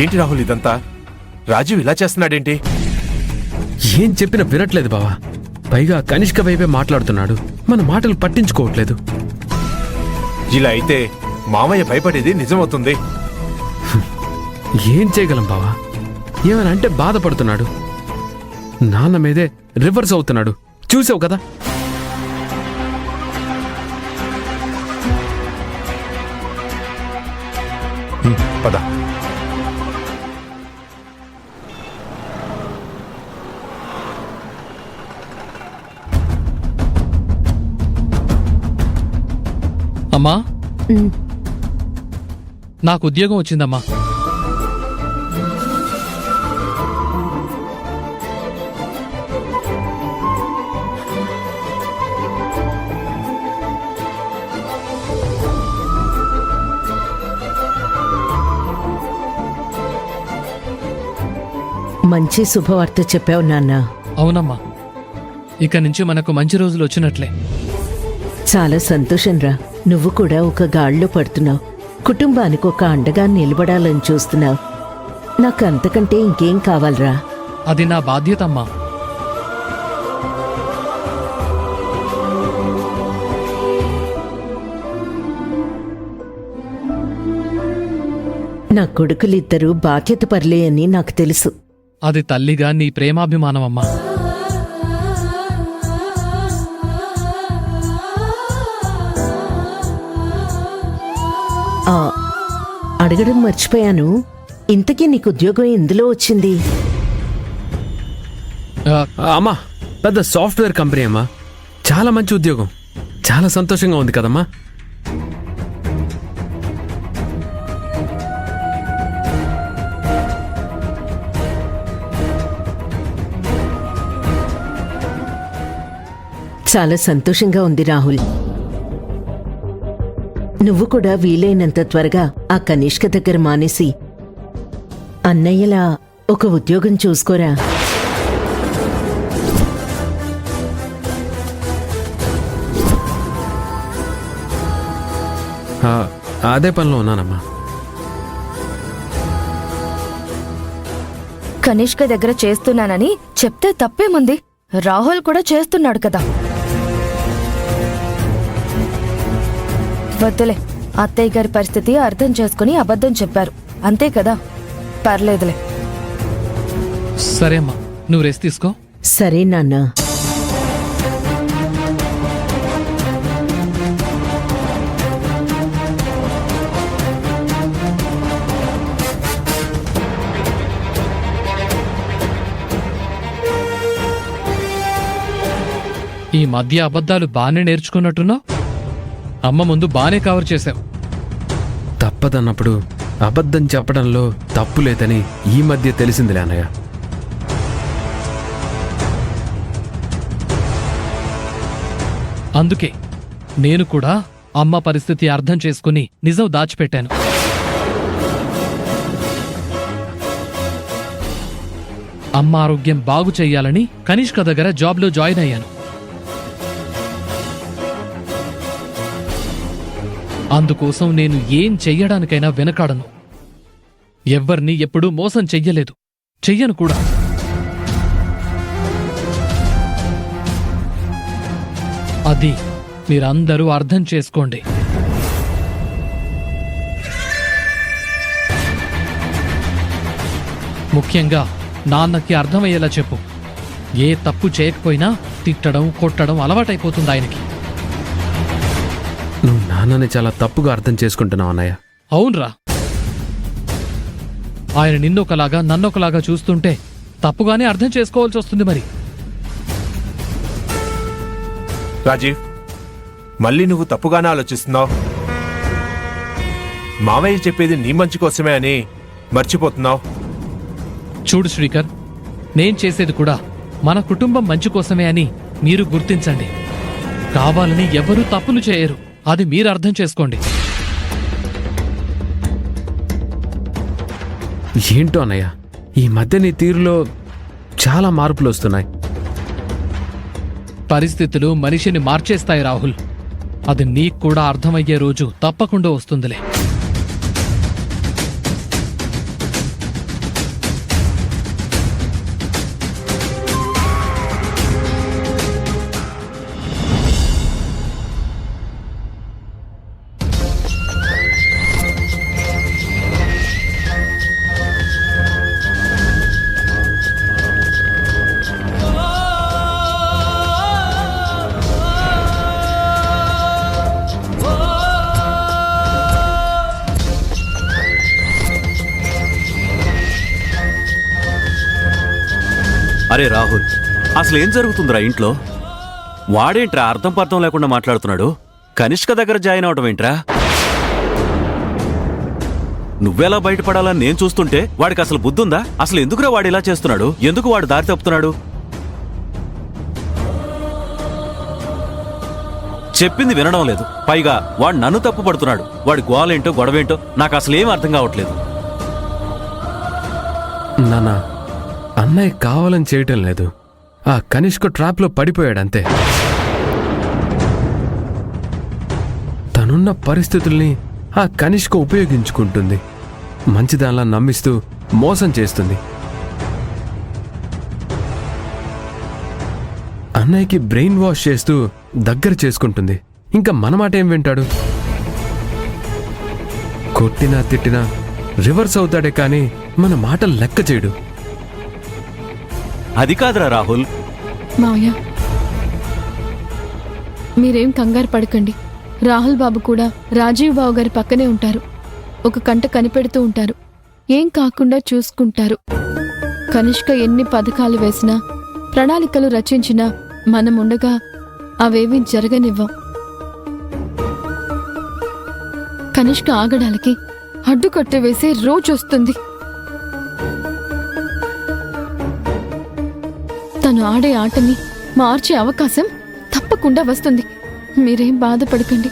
ఏంటి రాహుల్ ఇదంతా? రాజీవ్ ఇలా చేస్తున్నాడేంటి? ఏం చెప్పినా వినట్లేదు బావా. పైగా కనిష్క వైపే మాట్లాడుతున్నాడు. మన మాటలు పట్టించుకోవట్లేదు. ఇలా అయితే మామయ్య భయపడేది నిజమవుతుంది. ఏం చేయగలం బావా? ఏమైనా అంటే బాధపడుతున్నాడు. నాన్న మీదే రివర్స్ అవుతున్నాడు. చూసావు కదా. పద. అమ్మా, నాకు ఉద్యోగం వచ్చిందమ్మా. మంచి శుభవార్త చెప్పావు నాన్న. అవునమ్మా, ఇక నుంచి మనకు మంచి రోజులు వచ్చినట్లే. చాలా సంతోషం రా. నువ్వు కూడా ఒక గాడిలో పడుతున్నావు. కుటుంబానికి ఒక అండగా నిలబడాలని చూస్తున్నావు. నాకు అంతకంటే ఇంకేం కావాలరా? అది నా బాధ్యత అమ్మా. నా కొడుకులిద్దరూ బాధ్యత పర్లే అని నాకు తెలుసు. అది తల్లిగా నీ ప్రేమాభిమానమమ్మా. అడగడం మర్చిపోయాను. ఇంతకీ నీకు ఉద్యోగం ఎందులో వచ్చింది? అమ్మా, పెద్ద సాఫ్ట్వేర్ కంపెనీ అమ్మా. చాలా మంచి ఉద్యోగం. చాలా సంతోషంగా ఉంది కదమ్మా. చాలా సంతోషంగా ఉంది రాహుల్. నువ్వు కూడా వీలైనంత త్వరగా ఆ కనిష్క దగ్గర మానేసి అన్నయ్యలా ఒక ఉద్యోగం చూసుకోరా. అదే పనిలో ఉన్నానమ్మా. కనిష్క దగ్గర చేస్తున్నానని చెప్తే తప్పేముంది? రాహుల్ కూడా చేస్తున్నాడు కదా. వద్దులే, అత్తయ్య గారి పరిస్థితి అర్థం చేసుకుని అబద్ధం చెప్పారు అంతే కదా. పర్లేదులే. సరే అమ్మా, నువ్వు రెస్ట్ తీసుకో. సరే నాన్న. ఈ మధ్య అబద్ధాలు బానే నేర్చుకున్నట్టున్నావు. అమ్మ ముందు బానే కవర్ చేశావు. తప్పదన్నప్పుడు అబద్ధం చెప్పడంలో తప్పు లేదని ఈ మధ్య తెలిసిందిలే అన్నయ్య. అందుకే నేను కూడా అమ్మ పరిస్థితి అర్థం చేసుకుని నిజం దాచిపెట్టాను. అమ్మ ఆరోగ్యం బాగు చెయ్యాలని కనిష్క దగ్గర జాబ్లో జాయిన్ అయ్యాను. అందుకోసం నేను ఏం చెయ్యడానికైనా వెనకాడను. ఎవ్వర్నీ ఎప్పుడూ మోసం చెయ్యలేదు, చెయ్యను కూడా. అది మీరందరూ అర్థం చేసుకోండి. ముఖ్యంగా నాన్నకి అర్థమయ్యేలా చెప్పు. ఏ తప్పు చేయకపోయినా తిట్టడం, కొట్టడం అలవాటైపోతుంది ఆయనకి. నువ్వు నాన్నని చాలా తప్పుగా అర్థం చేసుకుంటున్నావు అన్నయ్య. అవునరా, ఆయన నిన్నొకలాగా నన్నొకలాగా చూస్తుంటే తప్పుగానే అర్థం చేసుకోవాల్సి వస్తుంది. మరి రాజీవ్, మళ్ళీ నువ్వు తప్పుగానే ఆలోచిస్తున్నావు. మామయ్య చెప్పేది నీ మంచి కోసమే అని మర్చిపోతున్నావు. చూడు శ్రీకర్, నేను చేసేది కూడా మన కుటుంబం మంచి కోసమే అని మీరు గుర్తించండి. కావాలని ఎవరూ తప్పులు చేయరు, అది మీరు అర్థం చేసుకోండి. ఏంటో అన్నయ్య, ఈ మధ్య నీ తీరులో చాలా మార్పులు వస్తున్నాయి. పరిస్థితులు మనిషిని మార్చేస్తాయి రాహుల్. అది నీకు కూడా అర్థమయ్యే రోజు తప్పకుండా వస్తుందిలే. అరే రాహుల్, అసలు ఏం జరుగుతుందిరా ఇంట్లో? వాడేంట్రా అర్థం పర్థం లేకుండా మాట్లాడుతున్నాడు? కనిష్క దగ్గర జాయిన్ అవడం ఏంట్రా? నువ్వెలా బయటపడాలని నేను చూస్తుంటే వాడికి అసలు బుద్ధుందా? అసలు ఎందుకురా వాడు ఇలా చేస్తున్నాడు? ఎందుకు వాడు దారి తప్పుతున్నాడు? చెప్పింది వినడం లేదు. పైగా వాడు నన్ను తప్పు పడుతున్నాడు. వాడి గోలేంటో గొడవేంటో నాకు అసలు ఏం అర్థం కావట్లేదు. నాన్న, అన్నయ్య కావాలని చేయటం లేదు. ఆ కనిష్క ట్రాప్లో పడిపోయాడంతే. తనున్న పరిస్థితుల్ని ఆ కనిష్క ఉపయోగించుకుంటుంది. మంచిదానిలా నమ్మిస్తూ మోసం చేస్తుంది. అన్నయ్యకి బ్రెయిన్ వాష్ చేస్తూ దగ్గర చేసుకుంటుంది. ఇంకా మన మాట ఏం వింటాడు? కొట్టినా తిట్టినా రివర్స్ అవుతాడే కానీ మన మాటలు లెక్క చేయడు. అది కాదురా రాహుల్. మావయ్య, మీరేం కంగారు పడకండి. రాహుల్ బాబు కూడా రాజీవ్ బాబు గారి పక్కనే ఉంటారు. ఒక కంట కనిపెడుతూ ఉంటారు. ఏం కాకుండా చూసుకుంటారు. కనిష్క ఎన్ని పథకాలు వేసినా, ప్రణాళికలు రచించినా మనముండగా అవేమీ జరగనివ్వం. కనిష్క ఆగడానికి అడ్డుకట్ట వేసే రోజొస్తుంది. తను ఆడే ఆటని మార్చే అవకాశం తప్పకుండా వస్తుంది. మీరేం బాధపడకండి.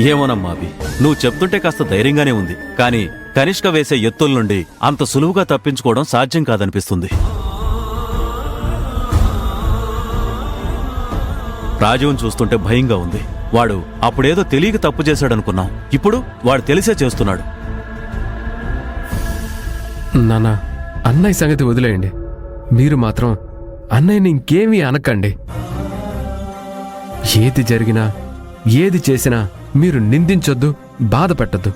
ఏమోనమ్మా అభి, నువ్వు చెప్తుంటే కాస్త ధైర్యంగానే ఉంది. కానీ కనిష్క వేసే ఎత్తుల నుండి అంత సులువుగా తప్పించుకోవడం సాధ్యం కాదనిపిస్తుంది. రాజీవ్ని చూస్తుంటే భయంగా ఉంది. వాడు అప్పుడేదో తెలియక తప్పు చేశాడనుకున్నాం. ఇప్పుడు వాడు తెలిసే చేస్తున్నాడు. నాన్న, అన్నయ్య సంగతి వదిలేయండి. మీరు మాత్రం అన్నయ్యని ఇంకేమీ అనకండి. ఏది జరిగినా, ఏది చేసినా మీరు నిందించొద్దు, బాధ పెట్టద్దు.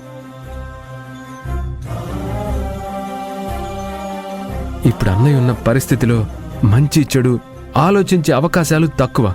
ఇప్పుడు అన్నయ్య ఉన్న పరిస్థితిలో మంచి చెడు ఆలోచించే అవకాశాలు తక్కువ.